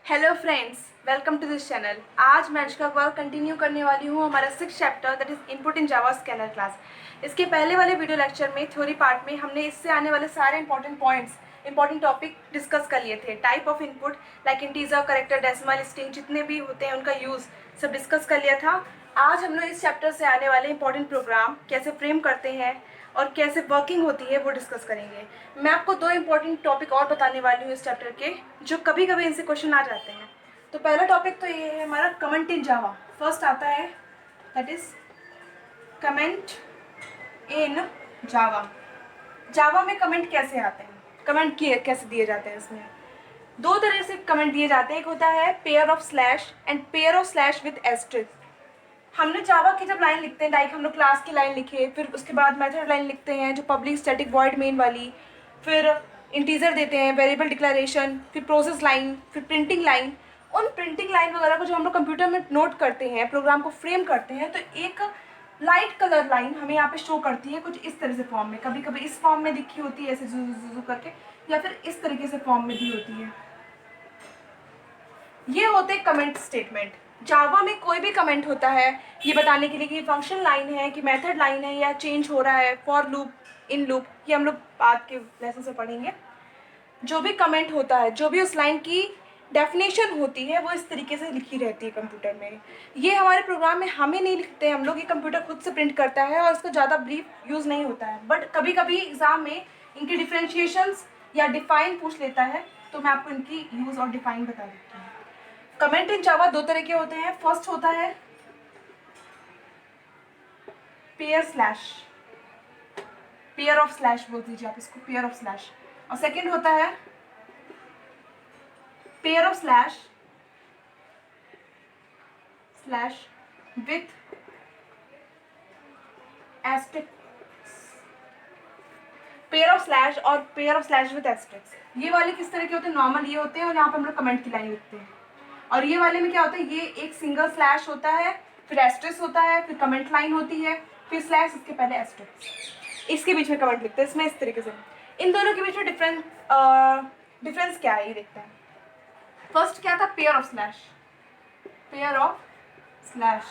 Hello friends, welcome to this channel. आज मैं Anushka Kaur continue करने वाली हूँ हमारा 6th chapter that is input in Java scanner class. इसके पहले वाले वीडियो लेक्चर में थ्योरी पार्ट में हमने इससे आने वाले सारे important points important topic discuss कर लिए थे। Type of input like integer, character, decimal, string जितने भी होते हैं उनका यूज़ सब डिस्कस कर लिया था। आज हम लोग इस चैप्टर से आने वाले इंपॉर्टेंट प्रोग्राम कैसे फ्रेम करते हैं और कैसे वर्किंग होती है वो डिस्कस करेंगे। मैं आपको दो इंपॉर्टेंट टॉपिक और बताने वाली हूँ इस चैप्टर के, जो कभी कभी इनसे क्वेश्चन आ जाते हैं। तो पहला टॉपिक तो ये है हमारा कमेंट इन जावा। फर्स्ट आता है दैट इज कमेंट इन जावा। जावा में कमेंट कैसे आते हैं, कमेंट कैसे दिए जाते हैं। इसमें दो तरह से कमेंट दिए जाते हैं। एक होता है pair of slash and pair of slash with asterisk. हमने जावा की जब लाइन लिखते हैं, लाइक हम लोग क्लास की लाइन लिखे, फिर उसके बाद मेथड लाइन लिखते हैं जो पब्लिक स्टैटिक वॉइड मेन वाली, फिर इंटीजर देते हैं, वेरिएबल डिक्लेरेशन, फिर प्रोसेस लाइन, फिर प्रिंटिंग लाइन। उन प्रिंटिंग लाइन वगैरह को जो हम लोग कंप्यूटर में नोट करते हैं, प्रोग्राम को फ्रेम करते हैं, तो एक लाइट कलर लाइन हमें यहाँ पे शो करती है कुछ इस तरह से फॉर्म में। कभी कभी इस फॉर्म में लिखी होती है ऐसे जू करके, या फिर इस तरीके से फॉर्म में दी होती है। ये होते हैं कमेंट स्टेटमेंट। जावा में कोई भी कमेंट होता है ये बताने के लिए कि फंक्शन लाइन है कि मेथड लाइन है या चेंज हो रहा है, फॉर लूप, इन लूप, ये हम लोग बाद के लेसन से पढ़ेंगे। जो भी कमेंट होता है, जो भी उस लाइन की डेफिनेशन होती है, वो इस तरीके से लिखी रहती है कंप्यूटर में। ये हमारे प्रोग्राम में हमें नहीं लिखते हैं हम लोग, ये कंप्यूटर खुद से प्रिंट करता है और इसका ज़्यादा ब्रीफ यूज़ नहीं होता है। बट कभी कभी एग्जाम में इनके डिफ्रेंशिएशंस या डिफाइन पूछ लेता है, तो मैं आपको इनकी यूज़ और डिफाइन बता देती हूँ। कमेंट इन जावा दो तरह के होते हैं। फर्स्ट होता है pair slash, pair of slash बोल दीजिए आप इसको, पेयर ऑफ स्लैश। और सेकंड होता है pair of slash slash with asterisk. Pair of slash और pair of slash with asterisk, ये वाले किस तरह के होते हैं? नॉर्मल ये होते हैं और यहाँ पे हम लोग कमेंट की लाइन लिखते हैं। और ये वाले में क्या होता है, ये एक सिंगल स्लैश होता है, फिर एस्टेरिस्क होता है, फिर कमेंट लाइन होती है, फिर स्लैश, इसके पहले एस्टेरिस्क, इसके बीच में कमेंट लिखते हैं। इसमें इस तरीके से इन दोनों के बीच में डिफरेंस क्या है ये देखते हैं। फर्स्ट क्या था? Pair of slash, pair of slash.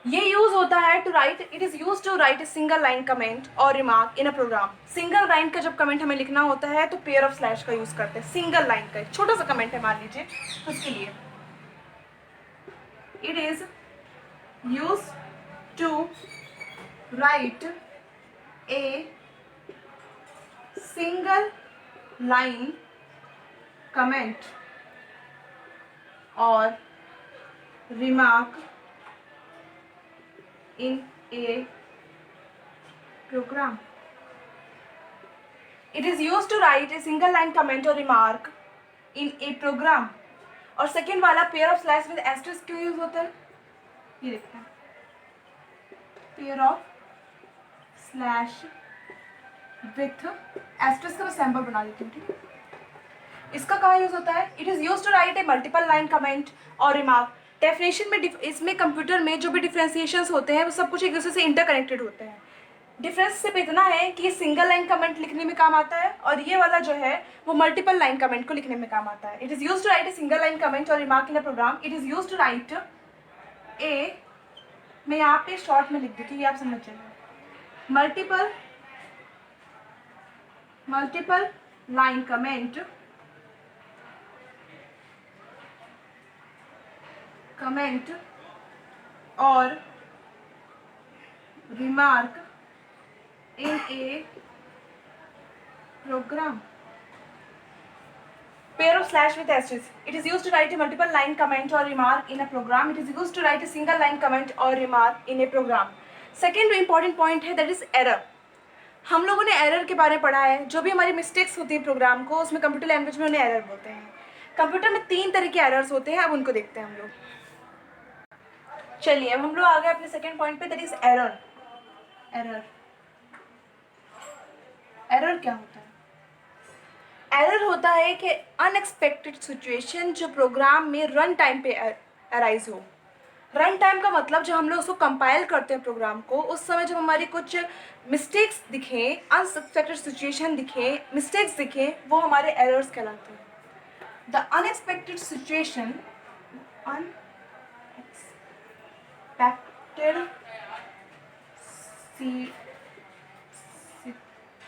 ये यूज होता है to write, it is use to write a single line comment और remark in a program. Single line का जब कमेंट हमें लिखना होता है तो पेयर ऑफ स्लैश का यूज करते हैं। सिंगल लाइन का छोटा सा कमेंट है मान लीजिए, तो उसके लिए it is use to write a single line comment और remark in a program. It is used to write a single line comment or remark in a program. और सेकेंड वाला pair of slash with asterisk क्यों use होता है ये देखते हैं। Pair of slash with asterisk का मैं सैम्पल बना देती हूँ, ठीक है। इसका कहाँ यूज होता है? It is use to write a multiple line comment और रिमार्क। डेफिनेशन में इसमें कंप्यूटर में जो भी डिफ्रेंसिएशंस होते हैं वो सब कुछ एक दूसरे से इंटरकनेक्टेड होते हैं। डिफरेंस सिर्फ इतना है कि ये सिंगल लाइन कमेंट लिखने में काम आता है और ये वाला जो है वो मल्टीपल लाइन कमेंट को लिखने में काम आता है। It is use to write a single line comment और remark in a program. It is use to write a, मैं यहाँ पे शॉर्ट में लिख देती हूँ, ये आप समझ जाइए। मल्टीपल लाइन कमेंट और remark in a program. Pair of slash with asterisk, it is used to write a multiple line comment और remark in a program. It is used to write a single line comment और remark in a program. Second important point है that is error. हम लोगों ने error के बारे में पढ़ा है। जो भी हमारी मिस्टेक्स होती है प्रोग्राम को, उसमें कंप्यूटर लैंग्वेज में उन्हें एरर बोलते हैं। कंप्यूटर में 3 तरह के एरर्स होते हैं, अब उनको देखते हैं हम लोग। चलिए अब हम लोग आ गए अपने सेकेंड पॉइंट पे, दैट इज एरर। एरर क्या होता है? एरर होता है कि अनएक्सपेक्टेड सिचुएशन जो प्रोग्राम में रन टाइम पे अराइज हो। रन टाइम का मतलब जब हम लोग उसको कंपाइल करते हैं प्रोग्राम को, उस समय जब हमारी कुछ मिस्टेक्स दिखें, अनएक्सपेक्टेड सिचुएशन दिखें, मिस्टेक्स दिखें, वो हमारे एरर्स कहलाते हैं. The unexpected situation, unexpected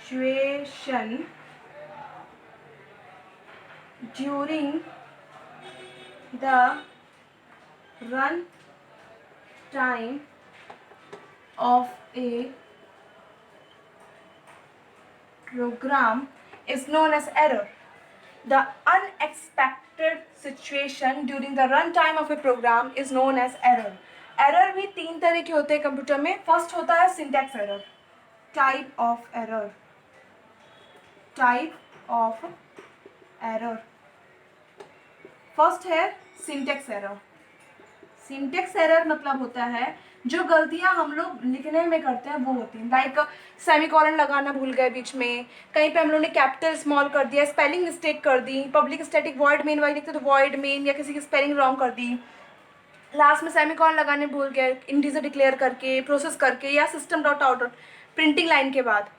situation during the run time of a program is known as error. The unexpected situation during the run time of a program is known as error. Error भी 3 तरह के होते हैं computer में. First होता है syntax error. Type of error. First है syntax error. Syntax error मतलब होता है जो गलतियां हम लोग लिखने में करते हैं वो होती हैं. लाइक सेमीकोलन लगाना भूल गए बीच में, कहीं पे हम लोग ने कैपिटल स्मॉल कर दिया, स्पेलिंग मिस्टेक कर दी, पब्लिक स्टैटिक वॉइड मेन वाली लिखते तो वॉइड मेन, या किसी की स्पेलिंग रॉन्ग कर दी, लास्ट में सेमीकोलन लगाने भूल गए इंटीजर डिक्लेयर करके, प्रोसेस करके, या system dot out printing line के बाद,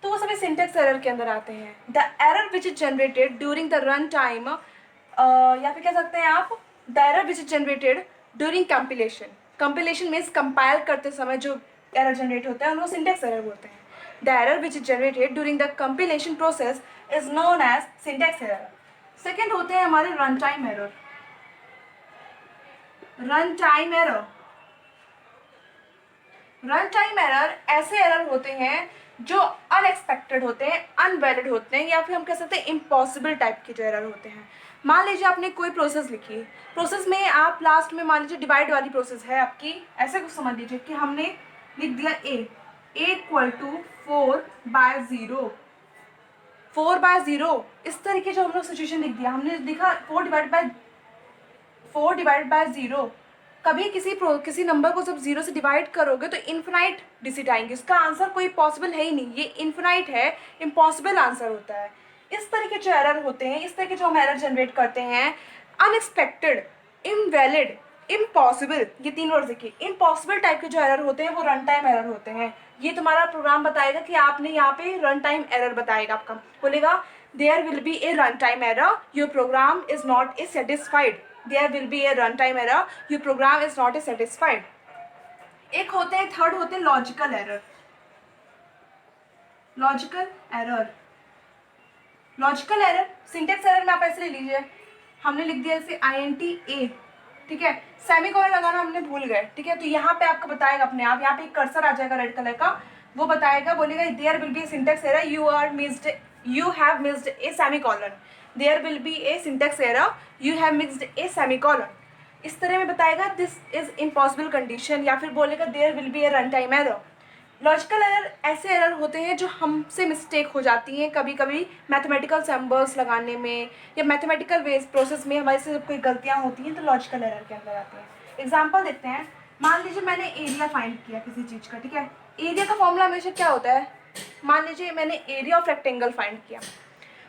तो वो सभी सिंटैक्स एरर के अंदर आते हैं. The error which is generated during the run time, या फिर कह सकते हैं आप the error which is generated during compilation. Compilation means compile करते समय जो एरर जनरेट होता है उनको सिंटैक्स एरर बोलते हैं. The error which is generated during the compilation process is known as syntax error. Second होते हैं हमारे run time error. Run time error ऐसे एरर होते हैं जो अनएक्सपेक्टेड होते हैं, अनवैलिड होते हैं, या फिर हम कह सकते हैं इम्पॉसिबल टाइप के जो एरर होते हैं. मान लीजिए आपने कोई प्रोसेस लिखी, प्रोसेस में आप लास्ट में मान लीजिए डिवाइड वाली प्रोसेस है आपकी, ऐसे कुछ समझ लीजिए कि हमने लिख दिया ए इक्वल टू 4/0. 4/0 इस तरीके जो हम लोग सिचुएशन लिख दिया, हमने लिखा 4 डिवाइड बाय 0. कभी किसी नंबर को जब 0 से डिवाइड करोगे तो इन्फिनाइट डिजिट आएंगे, इसका आंसर कोई पॉसिबल है ही नहीं, ये इन्फिनाइट है, इम्पॉसिबल आंसर होता है. इस तरह के जो एरर होते हैं, इस तरह के जो हम एरर जनरेट करते हैं, अनएक्सपेक्टेड, इनवैलिड, इम्पॉसिबल, ये 3 वर्ड देखिए, इम्पॉसिबल टाइप के जो एरर होते हैं वो रन टाइम एरर होते हैं. ये तुम्हारा प्रोग्राम बताएगा कि आपने यहाँ पे रन टाइम एरर बताएगा, आपका बोलेगा there will be a run time error, your program is not a satisfied. There will be a runtime error. Your program is not satisfied. एक होते हैं, थर्ड होते हैं logical error. Logical error syntax error में आप ऐसे ले लीजिए, हमने लिख दिया जैसे INT-A, ठीक है, सेमीकोलन लगाना हमने भूल गए, ठीक है, तो यहाँ पे आपको बताएगा अपने आप, यहाँ पे एक कर्सर आ जाएगा रेड कलर का, वो बताएगा, बोलेगा there will be a syntax error, you have missed a semicolon. There will be a syntax error, you have missed a semicolon. इस तरह में बताएगा this is impossible condition, या फिर बोलेगा there will be a runtime error. Logical error ऐसे error होते हैं जो हमसे मिस्टेक हो जाती हैं कभी कभी मैथमेटिकल सिंबल्स लगाने में, या मैथमेटिकल वेज प्रोसेस में हमारे से जब कोई गलतियाँ होती हैं तो लॉजिकल एरर के अंदर आते हैं. एग्जाम्पल देखते हैं. मान लीजिए मैंने एरिया फाइंड किया किसी चीज़ का, ठीक है, एरिया का फॉर्मूला हमेशा क्या होता है, मान लीजिए मैंने एरिया ऑफ रेक्टेंगल फाइंड किया,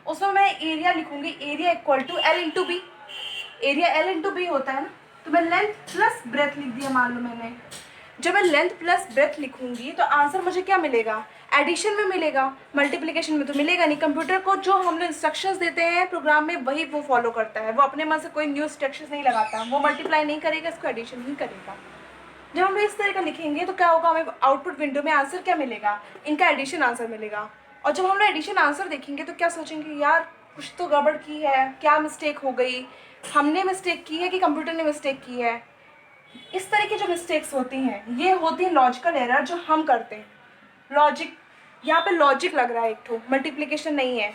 उसमें मैं एरिया लिखूंगी area equal to L/B. Area L/B होता है ना, तो मैं लेंथ प्लस ब्रेथ लिख दिया. मान लो मैंने, जब मैं लेंथ प्लस ब्रेथ लिखूंगी तो आंसर मुझे क्या मिलेगा, एडिशन में मिलेगा, मल्टीप्लिकेशन में तो मिलेगा नहीं. कंप्यूटर को जो हम लोग इंस्ट्रक्शंस देते हैं प्रोग्राम में वही वो फॉलो करता है, वो अपने मन से कोई न्यू इंस्ट्रक्शंस नहीं लगाता, वो मल्टीप्लाई नहीं करेगा, इसको एडिशन ही करेगा. जब हम लोग इस तरह का लिखेंगे तो क्या होगा, हमें आउटपुट विंडो में आंसर क्या मिलेगा, इनका एडिशन आंसर मिलेगा. और जब हम लोग एडिशन आंसर देखेंगे तो क्या सोचेंगे, यार कुछ तो गड़बड़ की है, क्या मिस्टेक हो गई, हमने मिस्टेक की है कि कंप्यूटर ने मिस्टेक की है. इस तरह की जो मिस्टेक्स होती हैं ये होती हैं लॉजिकल एरर जो हम करते हैं. लॉजिक, यहाँ पे लॉजिक लग रहा है एक ठो, मल्टीप्लिकेशन नहीं है,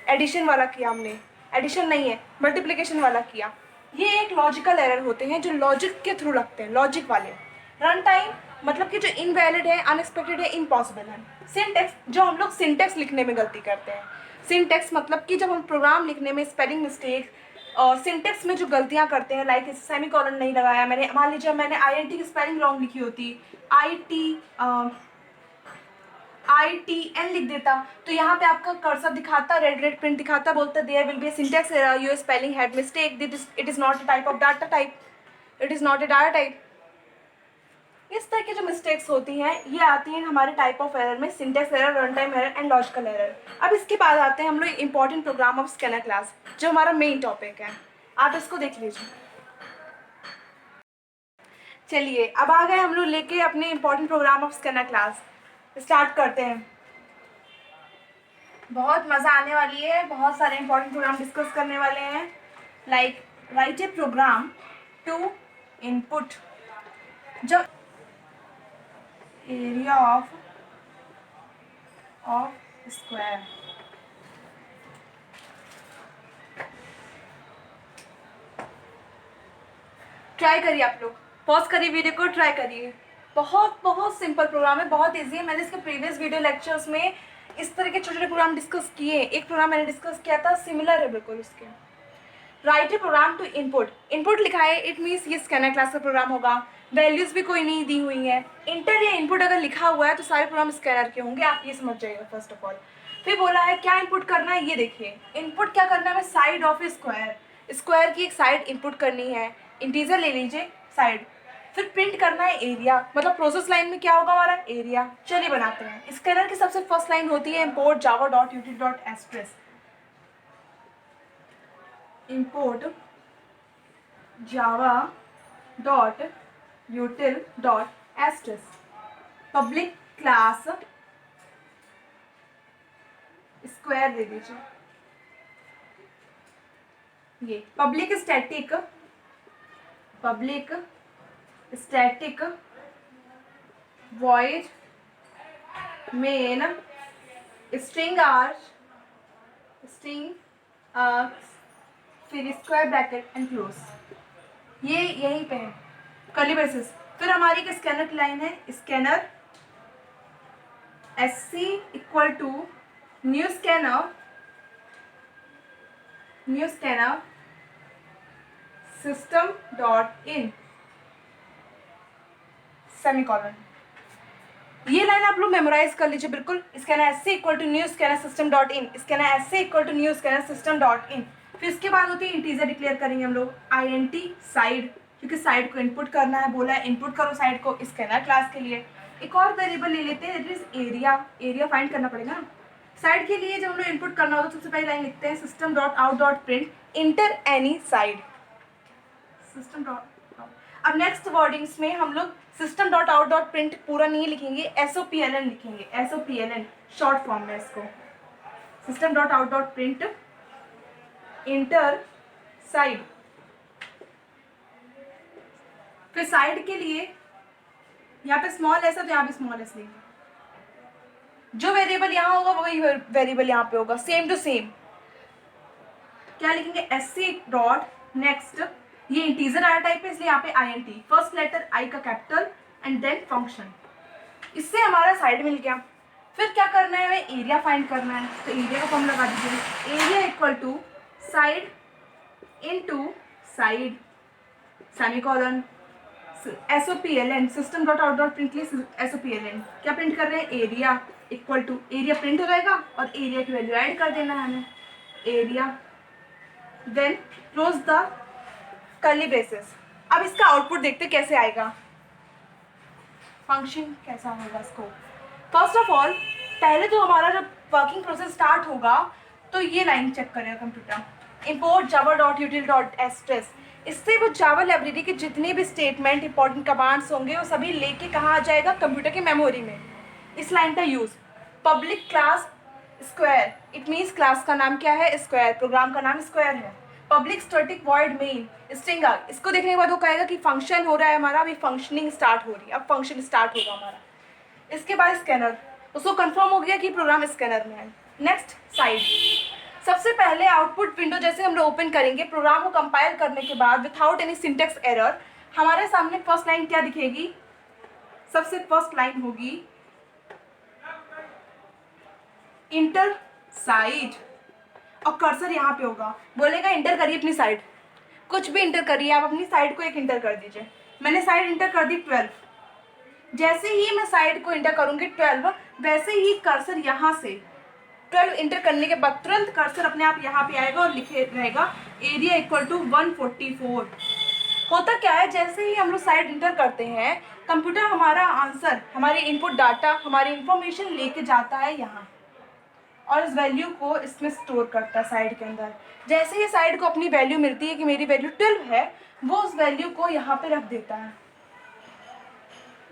एडिशन वाला किया हमने, एडिशन नहीं है, मल्टीप्लिकेशन वाला किया. ये एक लॉजिकल एरर होते हैं जो लॉजिक के थ्रू लगते हैं, लॉजिक वाले. रन टाइम मतलब कि जो इनवैलिड है, अनएक्सपेक्टेड है, इम्पॉसिबल है. सिंटैक्स, जो हम लोग सिंटैक्स लिखने में गलती करते हैं. सिंटैक्स मतलब कि जब हम प्रोग्राम लिखने में स्पेलिंग मिस्टेक और सिंटैक्स में जो गलतियां करते हैं, लाइक सेमीकोलन नहीं लगाया मैंने, मान लीजिए मैंने INT की स्पेलिंग रॉन्ग लिखी होती, ITN लिख देता, तो यहाँ पे आपका कर्सर दिखाता, रेड प्रिंट दिखाता, बोलता there will be a syntax error, your spelling had mistake, it is not a type of data type, it is not a data type. इस तरह की जो मिस्टेक्स होती हैं ये आती हैं हमारे टाइप ऑफ एरर में, syntax error, run time error and logical error. अब इसके बाद आते हैं हम लोग important program of scanner class, जो हमारा मेन टॉपिक है। आप इसको देख लीजिए। चलिए अब आ गए हम लोग लेके अपने important program of scanner class. Start करते हैं। बहुत मज़ा आने वाली है, बहुत सारे इंपॉर्टेंट प्रोग्राम डिस्कस करने वाले हैं। Like write a program to input जो एरिया ऑफ स्क्वायर। ट्राई करिए, आप लोग पॉज करिए वीडियो को, ट्राई करिए। बहुत बहुत सिंपल प्रोग्राम है, बहुत इजी है। मैंने इसके प्रीवियस वीडियो लेक्चर्स में इस तरह के छोटे छोटे प्रोग्राम डिस्कस किए। एक प्रोग्राम मैंने डिस्कस किया था, सिमिलर है बिल्कुल इसके। Write a program to input, input लिखा है, इट मीन्स ये स्कैनर क्लास का प्रोग्राम होगा। वैल्यूज़ भी कोई नहीं दी हुई है। इंटर या इनपुट अगर लिखा हुआ है तो सारे प्रोग्राम स्कैनर के होंगे, आप ये समझ जाइएगा फर्स्ट ऑफ ऑल। फिर बोला है क्या इनपुट करना है, ये देखिए। इनपुट क्या करना है, हमें side of A square, square की एक साइड इनपुट करनी है। इंटीजर ले लीजिए साइड। फिर प्रिंट करना है एरिया, मतलब प्रोसेस लाइन में क्या होगा हमारा एरिया। चलिए बनाते हैं। स्कैनर की सबसे फर्स्ट लाइन होती है import Java dot util dot asterisk. Import Java dot util dot asterisk public class square दे दीजिए। ये public static void main string फिर स्क्वायर ब्रैकेट एंड क्लोज। ये यहीं पे है कर्ली ब्रेसेस। फिर हमारी एक स्कैनर की लाइन है, scanner SC equal to new scanner system dot in semicolon. ये लाइन आप लोग मेमोराइज कर लीजिए बिल्कुल। Scanner SC equal to new scanner system dot in, scanner SC equal to new scanner system dot in. फिर इसके बाद होती है इंटीजर डिक्लेयर करेंगे हम लोग, INT साइड, क्योंकि साइड को इनपुट करना है, बोला है इनपुट करो साइड को स्कैनर क्लास के लिए। एक और वेरिएबल ले लेते हैं, दैट इज एरिया फाइंड करना पड़ेगा ना साइड के लिए। जब हम लोग इनपुट करना होता है सबसे पहले लाइन लिखते हैं system dot out dot print inter any side system dot. अब नेक्स्ट वर्डिंग्स में हम लोग system dot out dot print पूरा नहीं लिखेंगे, SOPLN लिखेंगे, SOPLN शॉर्ट फॉर्म में इसको। System dot out dot print inter side. फिर साइड के लिए यहाँ पे स्मॉल एस है तो यहाँ पे स्मॉल एस लेंगे। जो वेरिएबल यहाँ होगा वही वेरिएबल यहाँ पे होगा, सेम टू सेम। क्या लिखेंगे, SC डॉट नेक्स्ट, ये इंटीजर आया टाइप है इसलिए यहाँ पे INT, फर्स्ट लेटर I का कैपिटल एंड देन फंक्शन। इससे हमारा साइड मिल गया। फिर क्या करना है, हमें एरिया फाइंड करना है, तो एरिया का फॉर्म लगा दीजिए। Area equal to side into side semicolon SOPLN system dot out dot print SOPLN। क्या प्रिंट कर रहे हैं, area equal to, area print हो जाएगा और एरिया की वैल्यू ऐड कर देना है हमें, area then close the curly braces. अब इसका आउटपुट देखते कैसे आएगा, फंक्शन कैसा होगा इसको। फर्स्ट ऑफ ऑल पहले तो हमारा जब वर्किंग प्रोसेस स्टार्ट होगा तो ये लाइन चेक करेगा computer, import Java dot util dot asterisk. इससे वो जावा लाइब्रेरी के जितने भी स्टेटमेंट इंपॉर्टेंट कमांड्स होंगे वो सभी लेके कहाँ आ जाएगा, कंप्यूटर की मेमोरी में। इस लाइन का use public class square, it means class का नाम क्या है, स्क्वायर, प्रोग्राम का नाम स्क्वायर है। Public static void main string, इसको देखने के बाद वो कहेगा कि फंक्शन हो रहा है हमारा, अभी फंक्शनिंग स्टार्ट हो रही है, अब फंक्शन स्टार्ट होगा हमारा। इसके बाद स्कैनर, उसको कंफर्म हो गया कि प्रोग्राम स्कैनर में है। नेक्स्ट साइड, सबसे पहले आउटपुट विंडो जैसे हम लोग ओपन करेंगे प्रोग्राम को कंपाइल करने के बाद विथआउट एनी सिंटेक्स एरर, हमारे सामने फर्स्ट लाइन क्या दिखेगी, सबसे फर्स्ट लाइन होगी इंटर साइड और कर्सर यहाँ पे होगा, बोलेगा इंटर करिए अपनी साइड, कुछ भी इंटर करिए आप, अपनी साइड को एक इंटर कर दीजिए। मैंने साइड इंटर कर दी 12। जैसे ही मैं साइड को इंटर करूँगी 12, वैसे ही कर्सर यहाँ से 12 इंटर करने के बाद तुरंत कर्सर अपने आप यहाँ पे आएगा और लिखे रहेगा एरिया इक्वल टू 144। होता क्या है, जैसे ही हम लोग साइड इंटर करते हैं, कंप्यूटर हमारा आंसर, हमारी इनपुट डाटा, हमारी इंफॉर्मेशन लेके जाता है यहाँ और इस वैल्यू को इसमें स्टोर करता है साइड के अंदर। जैसे ही साइड को अपनी वैल्यू मिलती है कि मेरी वैल्यू 12 है, वो उस वैल्यू को यहाँ पे रख देता है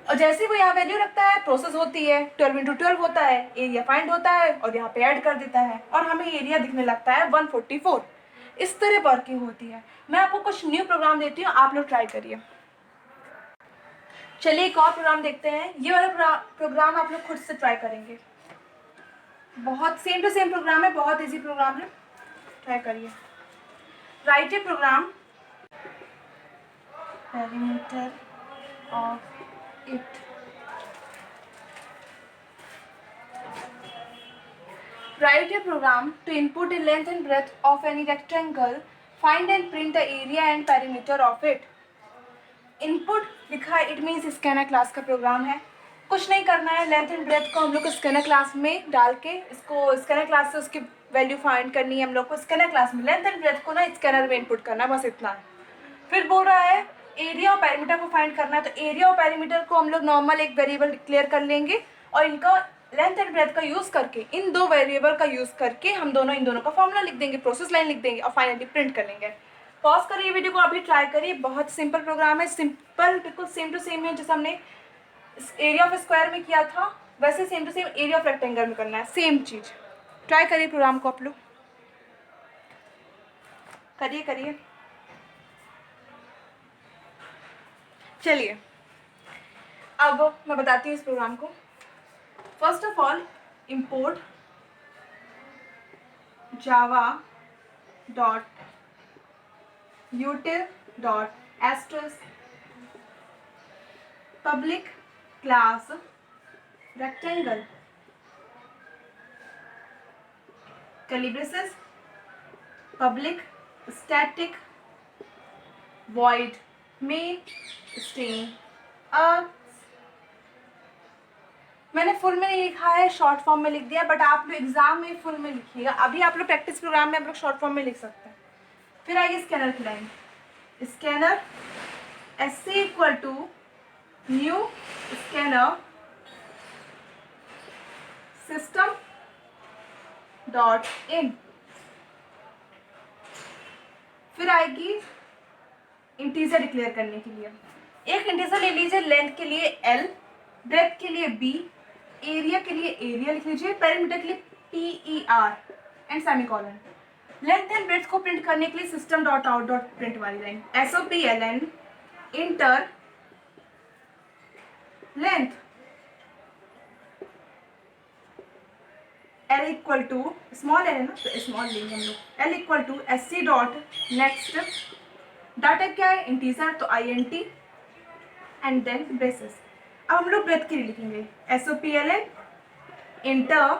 और जैसे ही वो यहाँ वैल्यू रखता है, प्रोसेस होती है, 12 × 12 होता है, एरिया फाइंड होता है और यहाँ पे ऐड कर देता है और हमें एरिया दिखने लगता है 144। इस तरह वर्किंग होती है। मैं आपको कुछ न्यू प्रोग्राम देती हूँ, आप लोग ट्राई करिए। चलिए एक और प्रोग्राम देखते हैं। ये वाला प्रोग्राम आप लोग खुद से ट्राई करेंगे। बहुत सेम टू सेम प्रोग्राम है, बहुत इजी प्रोग्राम है, ट्राई करिए। Write a program, perimeter of it, write a program to input the length and breadth of any rectangle, find and print the area and perimeter of it. Input लिखा है, it means scanner class का programme है। कुछ नहीं करना है, length and breadth को हम लोग को स्कैनर क्लास में डाल के इसको स्कैनर क्लास से उसकी वैल्यू फाइंड करनी है। हम लोग को स्कैनर क्लास में लेंथ एंड ब्रेथ को ना स्कैनर में इनपुट करना है, बस इतना है। फिर बोल रहा है एरिया और पैरामीटर को फाइंड करना है, तो एरिया और पैरामीटर को हम लोग नॉर्मल एक वेरिएबल डिक्लेयर कर लेंगे और इनका लेंथ एंड ब्रेथ का यूज़ करके, इन दो वेरिएबल का यूज़ करके हम इन दोनों का फॉर्मूला लिख देंगे, प्रोसेस लाइन लिख देंगे और फाइनली प्रिंट कर लेंगे। पॉज करिए वीडियो को, अभी ट्राई करिए। बहुत सिंपल प्रोग्राम है, सिंपल, बिल्कुल सेम टू सेम है जैसे हमने एरिया ऑफ स्क्वायर में किया था, वैसे same to same area of rectangle में करना है, सेम चीज़। ट्राई करिए प्रोग्राम को आप लोग, करिए। चलिए अब मैं बताती हूँ इस प्रोग्राम को। First of all import java.util.asterisk public class rectangle curly braces public static void main string मैंने फुल में नहीं लिखा है, शॉर्ट फॉर्म में लिख दिया, बट आप लोग एग्जाम में फुल में लिखिएगा। अभी आप लोग प्रैक्टिस प्रोग्राम में आप लोग शॉर्ट फॉर्म में लिख सकते हैं। फिर आइए स्कैनर की line, scanner SC equal to new scanner system dot in. फिर आएगी इंटीजर डिक्लेयर करने के लिए। एक इंटीजर ले लीजिए, लेंथ के लिए L, ब्रेथ के लिए B, एरिया के लिए एरिया लिख लीजिए, पेरीमीटर के लिए PER and semicolon. Length and breadth को प्रिंट करने के लिए system dot out dot print वाली line, SOPLN enter length L equal to small है ना, तो स्मॉल लेंगे हम लोग, L equal to SC dot next, data क्या है इंटीजर, तो INT एंड देन ब्रेसेस। अब हम लोग ब्रेथ के लिए लिखेंगे SOPLN enter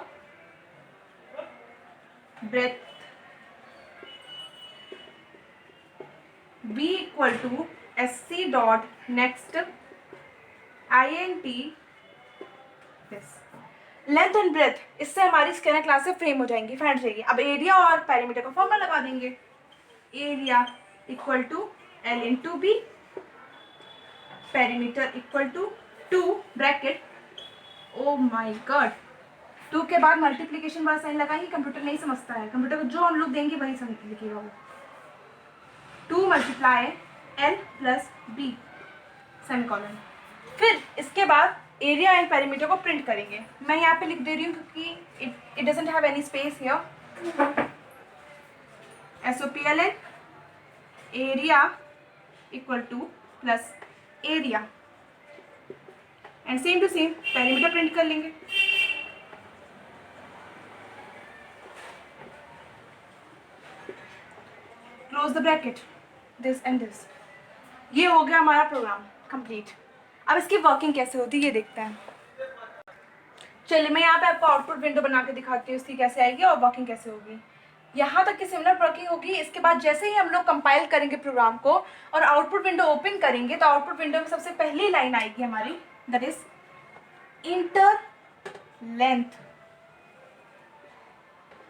breadth B equal to SC dot next INT this. Length and breadth, इससे हमारी स्कैनर क्लास से फ्रेम हो जाएंगी, फाइंड हो जाएगी। अब एरिया और पैरामीटर का फॉर्मूला लगा देंगे, area equal to L into B, parameter equal to 2 bracket, oh my god, 2 के बाद मल्टीप्लिकेशन वाला साइन लगाएंगे, कंप्यूटर नहीं समझता है, कंप्यूटर को जो हम लोग देंगे वही समझ लिखिएगा वो। 2 multiply L plus B semicolon. फिर इसके बाद एरिया एंड पेरीमीटर को प्रिंट करेंगे। मैं यहाँ पे लिख दे रही हूँ क्योंकि it doesn't have any space here. SOPLN area equal to plus area and same to same perimeter print कर लेंगे। Close the bracket, this and this. ये हो गया हमारा प्रोग्राम कंप्लीट। अब इसकी वर्किंग कैसे होती है ये देखते हैं। चलिए मैं यहाँ पे आपको आउटपुट विंडो बना के दिखाती हूँ इसकी कैसे आएगी और वर्किंग कैसे होगी। यहाँ तक की सिमिलर वर्किंग होगी। इसके बाद जैसे ही हम लोग कंपाइल करेंगे प्रोग्राम को और आउटपुट विंडो ओपन करेंगे तो आउटपुट विंडो में सबसे पहली लाइन आएगी हमारी, दैट इज इंटर लेंथ,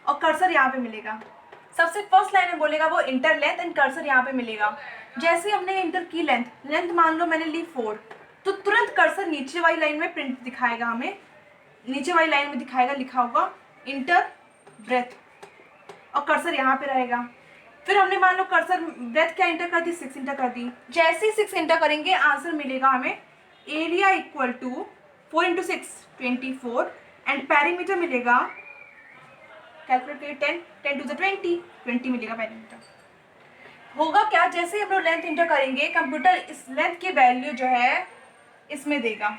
और कर्सर यहाँ पे मिलेगा। सबसे फर्स्ट लाइन में बोलेगा वो इंटर लेंथ एंड कर्सर यहाँ पे मिलेगा। जैसे हमने इंटर की लेंथ मान लो मैंने ली 4, तो तुरंत कर्सर नीचे वाली लाइन में प्रिंट दिखाएगा, हमें नीचे वाली लाइन में दिखाएगा लिखा होगा इंटर ब्रेथ, और कर्सर यहाँ पे रहेगा। फिर हमने मान लो कर्सर ब्रेथ क्या इंटर कर दी, 6 इंटर कर दी। जैसे ही 6 इंटर करेंगे आंसर मिलेगा हमें area equal to 4 into 6 24 and perimeter मिलेगा, कैलकुलेट करिए 10 टू द 20 मिलेगा पेरीमीटर। होगा क्या, जैसे ही हम लोग लेंथ इंटर करेंगे कंप्यूटर इस लेंथ की वैल्यू जो है इसमें देगा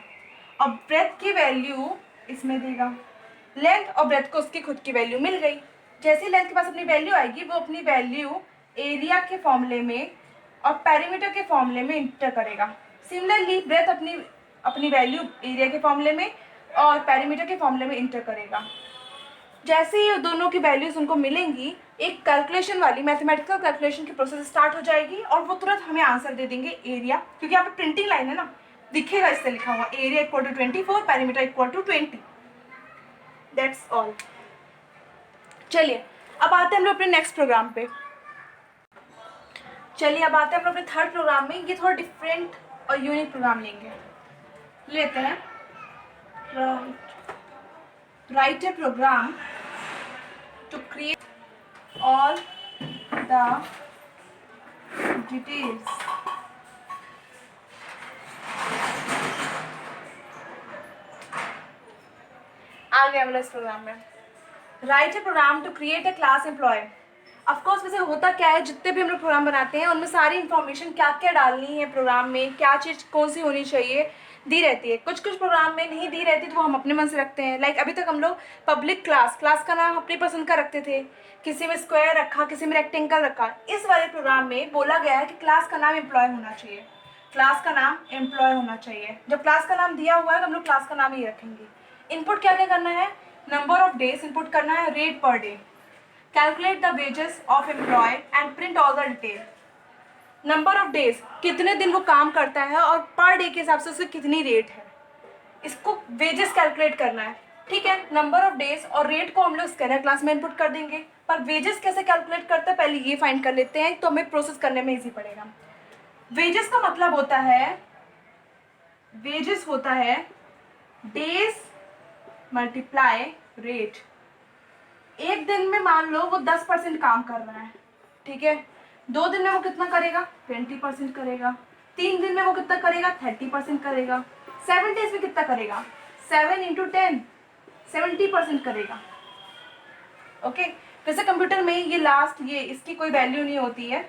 और ब्रेथ की वैल्यू इसमें देगा। लेंथ और ब्रेथ को उसकी खुद की वैल्यू मिल गई। जैसे ही लेंथ के पास अपनी वैल्यू आएगी वो अपनी वैल्यू एरिया के फॉर्मूले में और पेरीमीटर के फॉर्मूले में इंटर करेगा। सिमिलरली ब्रेथ अपनी वैल्यू एरिया के फॉर्मूले में और पेरीमीटर के फॉर्मूले में इंटर करेगा। जैसे ही दोनों की वैल्यूज उनको मिलेंगी एक कैलकुलेशन वाली मैथमेटिकल कैलकुलेशन की प्रोसेस स्टार्ट हो जाएगी और वो तुरंत हमें आंसर दे देंगे एरिया, क्योंकि यहाँ पे प्रिंटिंग लाइन है ना, दिखेगा इससे लिखा हुआ area equal to 24, perimeter equal to 20। That's all. चलिए अब आते हैं हम लोग अपने नेक्स्ट प्रोग्राम पे। चलिए अब आते हैं हम लोग अपने थर्ड प्रोग्राम में। ये थोड़ा डिफरेंट और यूनिक प्रोग्राम लेते हैं। Write a program to create all the details आ गया हम लोग इस प्रोग्राम में। Write a program to create a class employee. Of course वैसे होता क्या है, जितने भी हम लोग प्रोग्राम बनाते हैं उनमें सारी इन्फॉर्मेशन क्या क्या डालनी है प्रोग्राम में, क्या चीज़ कौन सी होनी चाहिए दी रहती है। कुछ कुछ प्रोग्राम में नहीं दी रहती तो वो हम अपने मन से रखते हैं। लाइक अभी तक हम लोग पब्लिक क्लास का नाम अपनी पसंद का रखते थे, किसी में स्क्वायर रखा, किसी में रेक्टेंगल रखा। इस वाले प्रोग्राम में बोला गया है कि क्लास का नाम एम्प्लॉय होना चाहिए, क्लास का नाम एम्प्लॉय होना चाहिए। जब क्लास का नाम दिया हुआ है तो हम लोग क्लास का नाम ही रखेंगे। इनपुट क्या क्या करना है, नंबर ऑफ डेज इनपुट करना है, rate per day, calculate the wages of employee and print all the detail. Number of days कितने दिन वो काम करता है और पर डे के हिसाब से उसकी कितनी रेट है, इसको वेजेस कैलकुलेट करना है। ठीक है, नंबर ऑफ डेज और रेट को हम लोग स्कैनर क्लास में इनपुट कर देंगे, पर वेजेस कैसे कैलकुलेट करते हैं पहले ये फाइंड कर लेते हैं तो हमें प्रोसेस करने में इजी पड़ेगा। वेजेस का मतलब होता है, वेजेस होता है डेज मल्टीप्लाई रेट। एक दिन में मान लो वो 10% काम कर रहा है, ठीक है, 2 दिन में वो कितना करेगा, 20% करेगा, 3 दिन में वो कितना करेगा, 30% करेगा, 7 डेज में कितना करेगा, 7 इंटू 10 70% करेगा। ओके, वैसे कंप्यूटर में ये लास्ट ये इसकी कोई वैल्यू नहीं होती है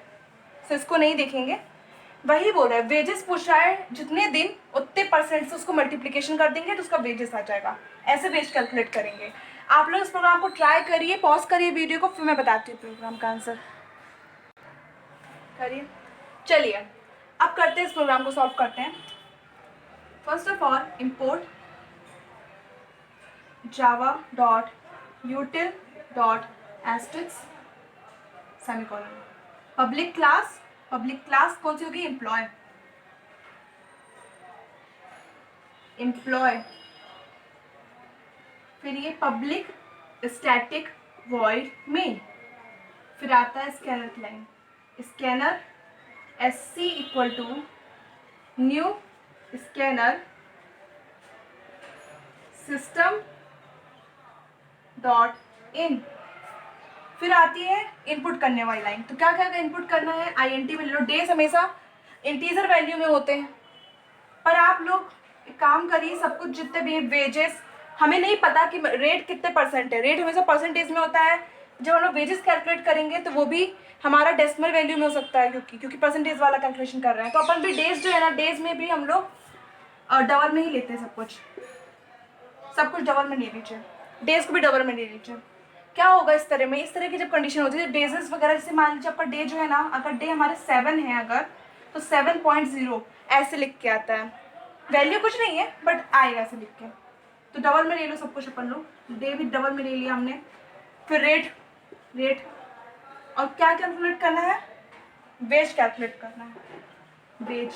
तो इसको नहीं देखेंगे। वही बोल रहा है, वेजेस पूछ रहा है, जितने दिन उतने परसेंट से उसको मल्टीप्लिकेशन कर देंगे तो उसका वेजेस आ जाएगा। ऐसे वेज कैलकुलेट करेंगे। आप लोग इस प्रोग्राम को ट्राई करिए, पॉज करिए वीडियो को, फिर मैं बताती हूँ प्रोग्राम का आंसर करिए। चलिए अब करते हैं, इस प्रोग्राम को सॉल्व करते हैं। First of all import java.util.asterisk semicolon. Public class कौन सी होगी, एम्प्लॉय। फिर ये पब्लिक स्टैटिक वॉइड मेन। फिर आता है scanner line, scanner sc equal to new scanner system dot in. फिर आती है इनपुट करने वाली लाइन। तो क्या क्या इनपुट करना है, INT में ले लो। डेज हमेशा इंटीजर वैल्यू में होते हैं, पर आप लोग एक काम करिए, सब कुछ जितने भी वेजेस, हमें नहीं पता कि रेट कितने परसेंट है, रेट हमेशा परसेंटेज में होता है। जब हम लोग वेजेस कैलकुलेट करेंगे तो वो भी हमारा डेसिमल वैल्यू में हो सकता है, क्योंकि परसेंटेज वाला कैलकुलेशन कर रहे हैं। तो अपन भी डेज जो है ना, डेज में भी हम लोग डबल में ही लेते हैं, सब कुछ डबल में ले लीजिए, डेज को भी डबल में ले लीजिए। क्या होगा इस तरह की जब कंडीशन होती है, डेजेस वगैरह, जैसे मान लीजिए आपका डे जो है ना, अगर डे हमारे 7 है अगर, तो 7.0 ऐसे लिख के आता है। वैल्यू कुछ नहीं है बट आएगा ऐसे लिख के, तो डबल में ले लो सब कुछ अपन लोग, डे भी डबल में ले लिया हमने। फिर रेट और क्या कैलकुलेट करना है, वेज कैलकुलेट करना है, वेज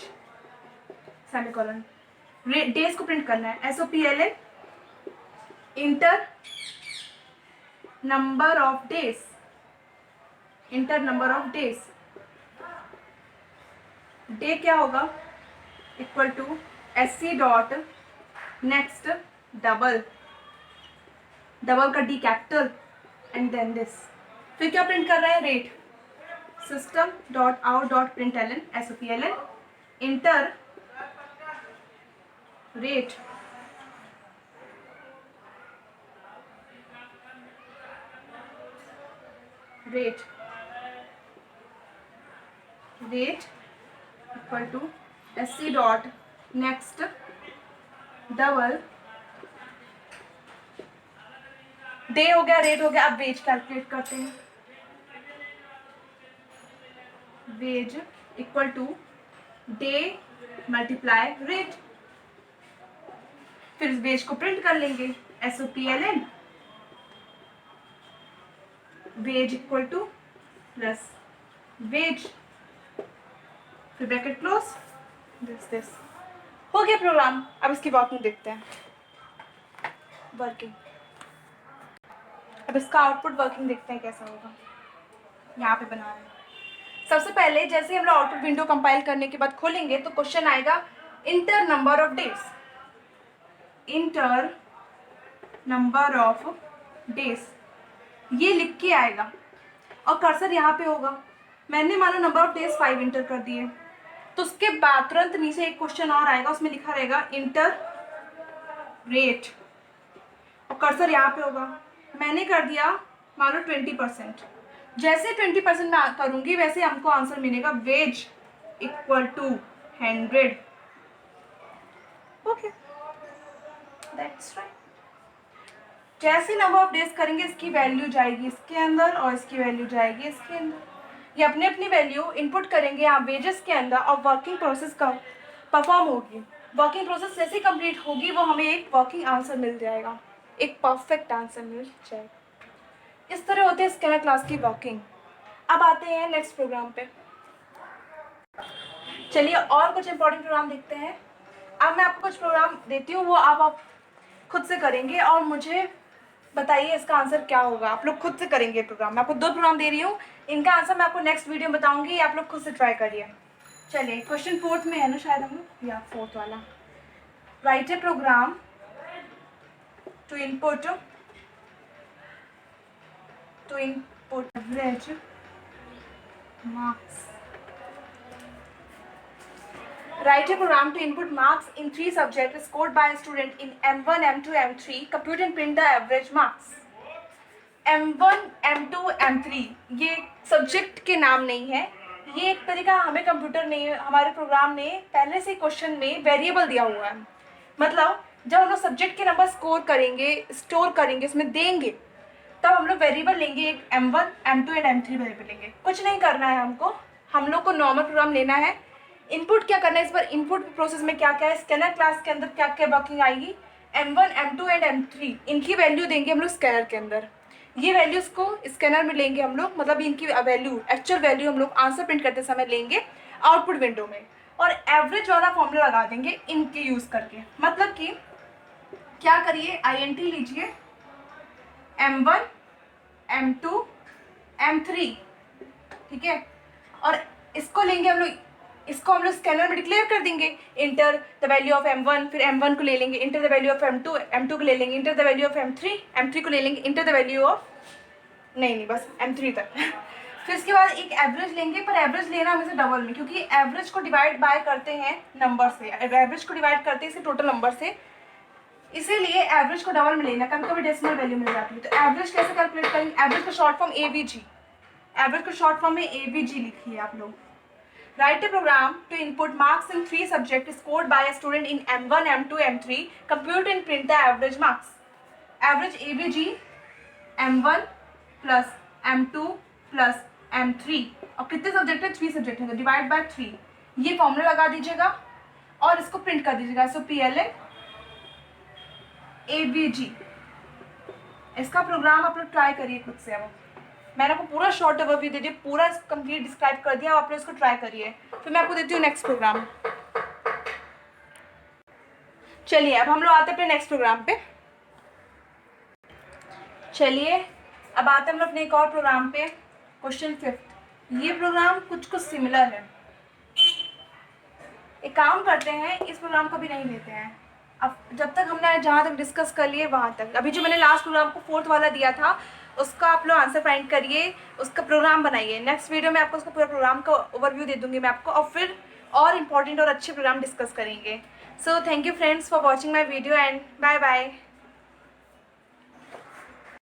सेमीकोलन। डेज को प्रिंट करना है, SOPLN enter number of days enter number of days, day क्या होगा, equal to SC dot next double, double का D capital and then this. फिर क्या प्रिंट कर रहे हैं, rate, system dot out dot println SOPLN enter rate, rate rate equal to SC dot next double, day हो गया, rate हो गया। अब वेज कैलकुलेट करते हैं, wage equal to day multiply rate, फिर इस वेज को प्रिंट कर लेंगे SOPLN wage equal to plus wage, फिर ब्रैकेट क्लोज, दिस हो गया प्रोग्राम। अब इसकी वर्किंग देखते हैं, वर्किंग, अब इसका आउटपुट वर्किंग देखते हैं कैसा होगा। यहाँ पे बना रहे हैं, सबसे पहले जैसे हम लोग आउटपुट विंडो कंपाइल करने के बाद खोलेंगे तो क्वेश्चन आएगा inter number of days, enter number of days ये लिख के आएगा और कर्सर यहाँ पे होगा। मैंने मानो नंबर ऑफ डेज 5 इंटर कर दिए, तो उसके बाद तुरंत नीचे एक क्वेश्चन और आएगा, उसमें लिखा रहेगा इंटर रेट और कर्सर यहाँ पे होगा। मैंने कर दिया मान लो 20%, जैसे 20% में करूँगी वैसे हमको आंसर मिलेगा wage equal to 100। Okay, that's right. जैसे नंबर ऑफ डेज करेंगे इसकी वैल्यू जाएगी इसके अंदर और इसकी वैल्यू जाएगी इसके अंदर, ये अपनी अपनी वैल्यू इनपुट करेंगे यहाँ वेजेस के अंदर और वर्किंग प्रोसेस का परफॉर्म होगी। वर्किंग प्रोसेस जैसे कंप्लीट होगी वो हमें एक वर्किंग आंसर मिल जाएगा, एक परफेक्ट आंसर मिल जाएगा। इस तरह होते हैं स्कैनर क्लास की वर्किंग। अब आते हैं नेक्स्ट प्रोग्राम पे। चलिए और कुछ इंपॉर्टेंट प्रोग्राम देखते हैं। अब मैं आपको कुछ प्रोग्राम देती हूँ, वो आप खुद से करेंगे और मुझे बताइए इसका आंसर क्या होगा। आप लोग खुद से करेंगे प्रोग्राम, मैं आपको 2 प्रोग्राम दे रही हूँ, इनका आंसर मैं आपको नेक्स्ट वीडियो में बताऊंगी, आप लोग खुद से ट्राई करिए। चलिए क्वेश्चन 4th में है ना शायद हम लोग, या 4th वाला, write a program to input average marks, write a program to input marks in 3 subjects scored by a student in M1, M2, M3. Compute and print the average marks. M1, M2, M3 ये subject के नाम नहीं है, ये एक तरीका हमें computer ने, हमारे प्रोग्राम ने पहले से क्वेश्चन में वेरिएबल दिया हुआ है। मतलब जब हम लोग सब्जेक्ट के नंबर स्टोर करेंगे इसमें देंगे, तब हम लोग वेरिएबल लेंगे, एक M1, M2 and M3 variable लेंगे। कुछ नहीं करना है हमको, हम लोग को नॉर्मल प्रोग्राम लेना है। इनपुट क्या करना है इस पर, इनपुट प्रोसेस में क्या क्या है, स्कैनर क्लास के अंदर क्या क्या वर्किंग आएगी, M1, M2 एंड M3 इनकी वैल्यू देंगे हम लोग स्कैनर के अंदर। ये वैल्यूज़ को स्कैनर में लेंगे हम लोग, मतलब इनकी वैल्यू, एक्चुअल वैल्यू हम लोग आंसर प्रिंट करते समय लेंगे आउटपुट विंडो में, और एवरेज वाला फॉर्मूला लगा देंगे इनके यूज़ करके। मतलब कि क्या करिए, INT लीजिए M1, M2, M3, ठीक है, और इसको लेंगे हम लोग, इसको हम लोग स्कैनर में डिक्लेयर कर देंगे, enter the value of M1, फिर M1 को ले लेंगे, enter the value of M2, M2 को ले लेंगे, enter the value of M3, M3 को ले लेंगे, इंटर द वैल्यू ऑफ, नहीं बस M3 तक फिर इसके बाद एक एवरेज लेंगे, पर एवरेज लेना हमें से डबल में, क्योंकि एवरेज को डिवाइड बाय करते हैं नंबर से, एवरेज को डिवाइड करते हैं इसे टोटल नंबर से, इसीलिए एवरेज को डबल में लेना, कभी कभी डेसिमल वैल्यू मिल जाती है। तो एवरेज कैसे कैलकुलेट करेंगे, एवरेज का शॉर्ट फॉर्म AVG, एवरेज को शॉर्ट फॉर्म में AVG लिखिए आप लोग। Write a program to input marks in 3 subjects scored by a student in M1, M2, M3. Compute and print the average marks. Average AVG M1 plus M2 plus M3 और कितने subject है, 3 subject है, तो divide by 3, ये formula लगा दीजिएगा और इसको प्रिंट कर दीजिएगा। सो PLN AVG, इसका प्रोग्राम आप लोग ट्राई करिए खुद से। अब मैंने आपको पूरा शॉर्ट ओवरव्यू दे दिया, पूरा कंप्लीट डिस्क्राइब कर दिया, आप लोग इसको ट्राई करिए। फिर मैं आपको देती हूँ नेक्स्ट प्रोग्राम। चलिए अब हम लोग आते हैं अपने नेक्स्ट प्रोग्राम पे। चलिए अब आते हैं हम लोग अपने एक और प्रोग्राम पे, क्वेश्चन 5th, ये प्रोग्राम कुछ सिमिलर है। एक काम करते हैं, इस प्रोग्राम को भी नहीं लेते हैं। अब जब तक हमने जहाँ तक डिस्कस कर लिए वहाँ तक, अभी जो मैंने लास्ट प्रोग्राम को 4th वाला दिया था उसका आप लोग आंसर फाइंड करिए, उसका प्रोग्राम बनाइए। नेक्स्ट वीडियो में आपको उसका पूरा प्रोग्राम का ओवरव्यू दे दूँगी मैं आपको, और फिर और इम्पॉर्टेंट और अच्छे प्रोग्राम डिस्कस करेंगे। So thank you friends for watching my video and bye bye.